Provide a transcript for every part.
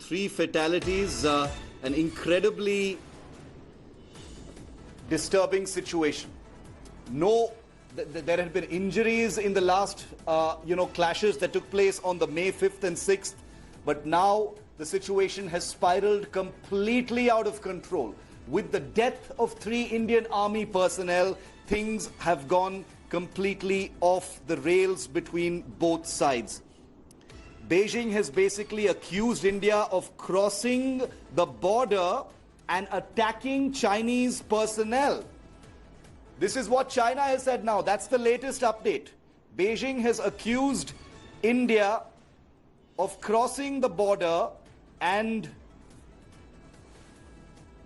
3 fatalities, an incredibly disturbing situation. There had been injuries in the last, clashes that took place on the May 5th and 6th, but now the situation has spiraled completely out of control. With the death of 3 Indian Army personnel, things have gone completely off the rails between both sides. Beijing has basically accused India of crossing the border and attacking Chinese personnel. This is what China has said now. That's the latest update. Beijing has accused India of crossing the border and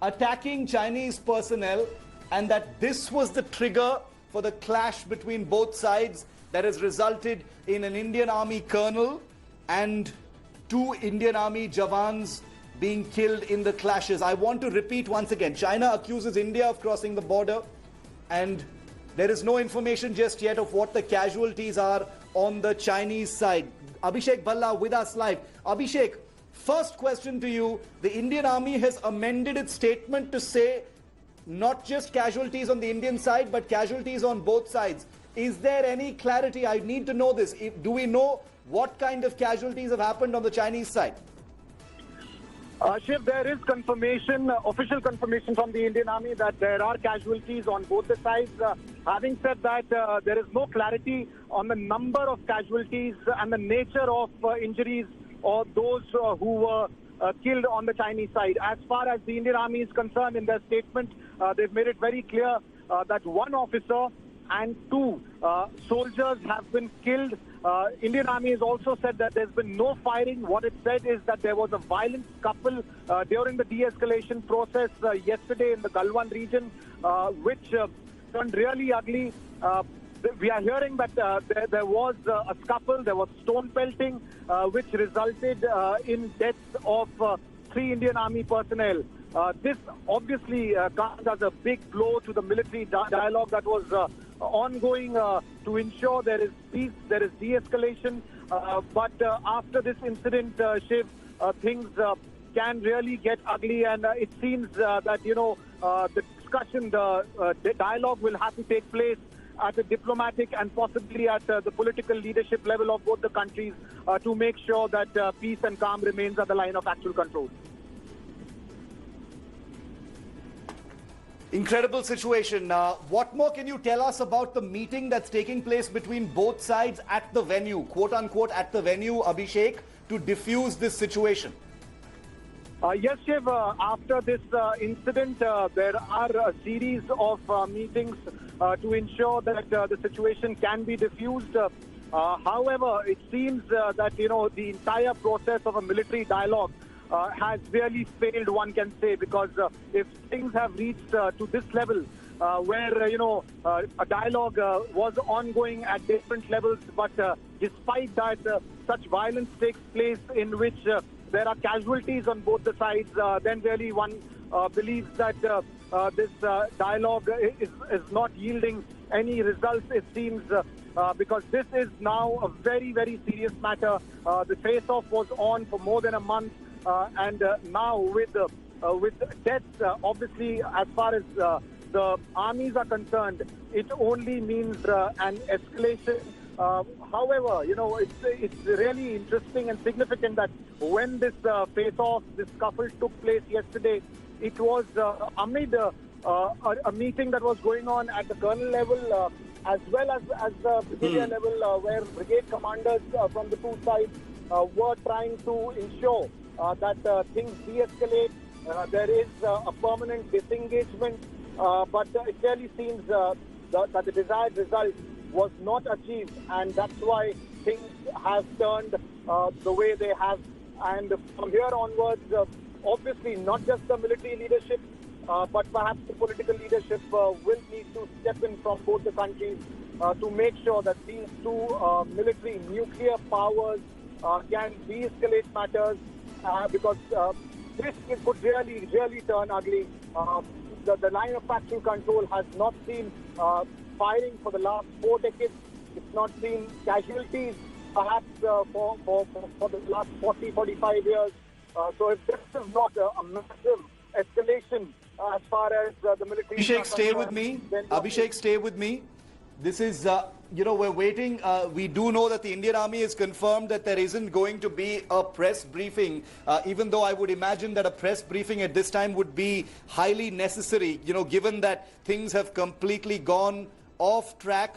attacking Chinese personnel, and that this was the trigger for the clash between both sides that has resulted in an Indian Army colonel and 2 Indian Army Jawans being killed in the clashes. I want to repeat once again, China accuses India of crossing the border, and there is no information just yet of what the casualties are on the Chinese side. Abhishek Bhalla with us live. Abhishek, first question to you. The Indian Army has amended its statement to say not just casualties on the Indian side, but casualties on both sides. Is there any clarity? I need to know this. Do we know what kind of casualties have happened on the Chinese side? Shiv, there is confirmation, official confirmation from the Indian Army that there are casualties on both the sides. Having said that, there is no clarity on the number of casualties and the nature of injuries or those who were killed on the Chinese side. As far as the Indian Army is concerned, in their statement, they've made it very clear that 1 officer and 2 soldiers have been killed. Indian Army has also said that there's been no firing. What it said is that there was a violent scuffle during the de-escalation process yesterday in the Galwan region, which turned really ugly. We are hearing that there was a scuffle, there was stone pelting, which resulted in deaths of 3 Indian Army personnel. This obviously comes as a big blow to the military dialogue that was ongoing to ensure there is peace, there is de-escalation. But after this incident, Shiv, things can really get ugly, and it seems that, the discussion, the dialogue will have to take place at a diplomatic and possibly at the political leadership level of both the countries to make sure that peace and calm remains at the line of actual control. Incredible situation. What more can you tell us about the meeting that's taking place between both sides at the venue, quote unquote, at the venue, Abhishek, to diffuse this situation? Yes, Shiv, after this incident, there are a series of meetings to ensure that the situation can be diffused. However, it seems that, the entire process of a military dialogue has really failed, one can say, because if things have reached to this level, where, a dialogue was ongoing at different levels, but despite that, such violence takes place in which there are casualties on both the sides, then really one believes that this dialogue is not yielding any results, it seems, because this is now a very, very serious matter. The face-off was on for more than a month, and now with deaths, obviously, as far as the armies are concerned, it only means an escalation. However, it's really interesting and significant that when this face-off, this scuffle took place yesterday, it was amid a meeting that was going on at the colonel level, as well as the brigadier level, where brigade commanders from the 2 sides were trying to ensure that things de-escalate. There is a permanent disengagement, but it really seems that the desired result was not achieved, and that's why things have turned the way they have. And from here onwards, obviously not just the military leadership, but perhaps the political leadership will need to step in from both the countries to make sure that these 2 military nuclear powers can de-escalate matters, because this could really, really turn ugly. The line of actual control has not seen firing for the last 4 decades. It's not seen casualties, perhaps for the last 40, 45 years. So if this is not a massive escalation as far as the military... Abhishek, stay with me. Abhishek, stay with me. This is, we're waiting. We do know that the Indian Army has confirmed that there isn't going to be a press briefing, even though I would imagine that a press briefing at this time would be highly necessary, given that things have completely gone off track.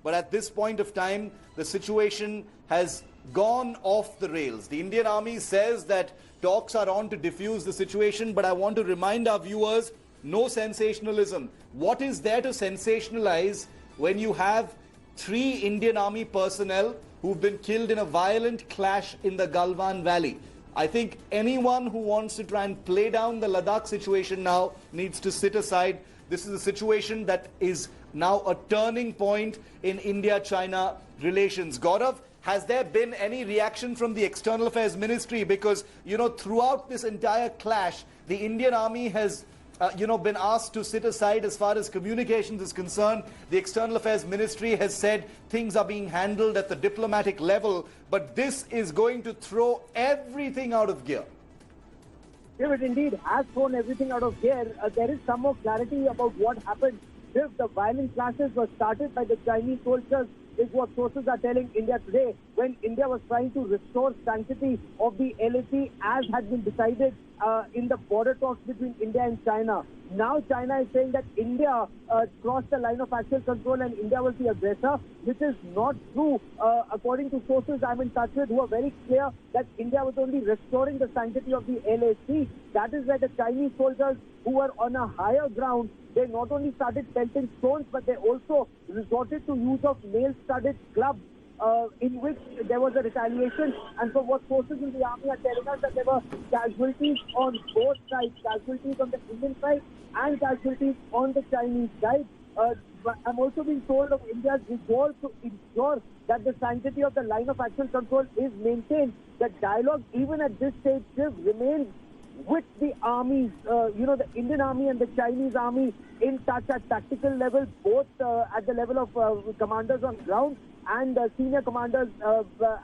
But at this point of time, the situation has gone off the rails. The Indian Army says that talks are on to defuse the situation, but I want to remind our viewers, no sensationalism. What is there to sensationalize when you have 3 Indian Army personnel who've been killed in a violent clash in the Galwan Valley? I think anyone who wants to try and play down the Ladakh situation now needs to sit aside. This is a situation that is now a turning point in India-China relations. Gaurav, has there been any reaction from the External Affairs Ministry? Because, throughout this entire clash, the Indian Army has been asked to sit aside as far as communications is concerned. The External Affairs Ministry has said things are being handled at the diplomatic level, but this is going to throw everything out of gear. It indeed has thrown everything out of gear. There is some more clarity about what happened. If the violent clashes were started by the Chinese soldiers, is what sources are telling India today, when India was trying to restore sanctity of the LAC as had been decided in the border talks between India and China. Now China is saying that India crossed the line of actual control and India was the aggressor, which is not true. According to sources I'm in touch with who are very clear that India was only restoring the sanctity of the LAC. That is why the Chinese soldiers who were on a higher ground, they not only started pelting stones, but they also resorted to use of nail-studded clubs in which there was a retaliation. And so what sources in the army are telling us that there were casualties on both sides, casualties on the Indian side and casualties on the Chinese side. But I'm also being told of India's resolve to ensure that the sanctity of the line of actual control is maintained. The dialogue, even at this stage, remains with the armies, the Indian Army and the Chinese Army in touch at tactical level, both at the level of commanders on ground and senior commanders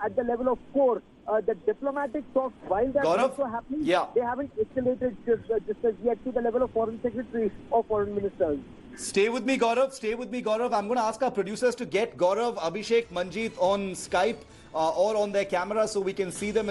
at the level of corps. The diplomatic talks, while they're also happening, they haven't escalated just as yet to the level of foreign secretary or foreign ministers. Stay with me, Gaurav. Stay with me, Gaurav. I'm going to ask our producers to get Gaurav, Abhishek, Manjeet on Skype or on their camera so we can see them